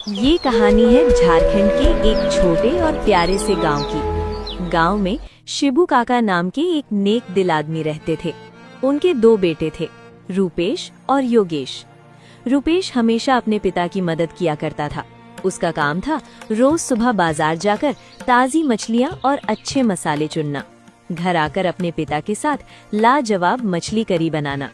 ये कहानी है झारखंड के एक छोटे और प्यारे से गांव की। गांव में शिबू काका नाम के एक नेक दिल आदमी रहते थे। उनके दो बेटे थे, रूपेश और योगेश। रूपेश हमेशा अपने पिता की मदद किया करता था। उसका काम था रोज सुबह बाजार जाकर ताजी मछलियाँ और अच्छे मसाले चुनना, घर आकर अपने पिता के साथ लाजवाब मछली करी बनाना।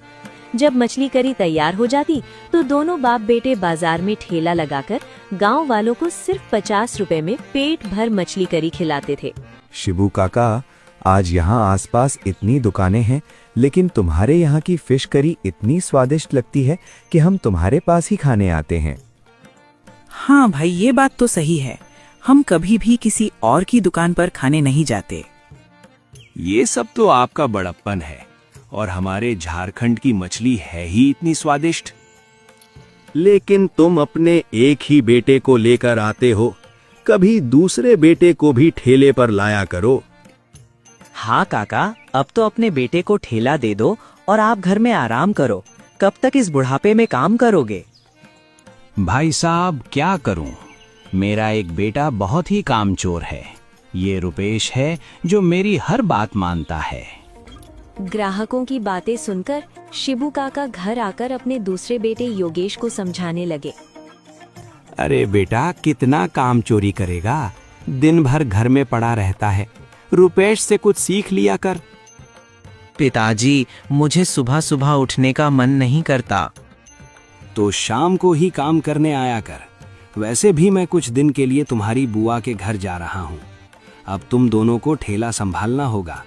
जब मछली करी तैयार हो जाती तो दोनों बाप बेटे बाजार में ठेला लगाकर गांव वालों को सिर्फ 50 रुपए में पेट भर मछली करी खिलाते थे। शिबू काका, आज यहाँ आसपास इतनी दुकानें हैं, लेकिन तुम्हारे यहाँ की फिश करी इतनी स्वादिष्ट लगती है कि हम तुम्हारे पास ही खाने आते हैं। हाँ भाई, ये बात तो सही है। हम कभी भी किसी और की दुकान पर खाने नहीं जाते। ये सब तो आपका बड़प्पन है, और हमारे झारखंड की मछली है ही इतनी स्वादिष्ट। लेकिन तुम अपने एक ही बेटे को लेकर आते हो, कभी दूसरे बेटे को भी ठेले पर लाया करो। हाँ काका, अब तो अपने बेटे को ठेला दे दो और आप घर में आराम करो। कब तक इस बुढ़ापे में काम करोगे? भाई साहब, क्या करूं? मेरा एक बेटा बहुत ही कामचोर है। ये रुपेश है जो मेरी हर बात मानता है। ग्राहकों की बातें सुनकर शिबू काका घर आकर अपने दूसरे बेटे योगेश को समझाने लगे। अरे बेटा, कितना काम चोरी करेगा? दिन भर घर में पड़ा रहता है। रुपेश से कुछ सीख लिया कर। पिताजी, मुझे सुबह सुबह उठने का मन नहीं करता। तो शाम को ही काम करने आया कर। वैसे भी मैं कुछ दिन के लिए तुम्हारी बुआ के घर जा रहा हूँ। अब तुम दोनों को ठेला संभालना होगा।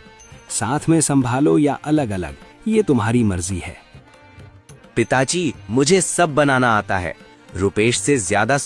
साथ में संभालो या अलग अलग, ये तुम्हारी मर्जी है। पिताजी, मुझे सब बनाना आता है। रुपेश से ज्यादा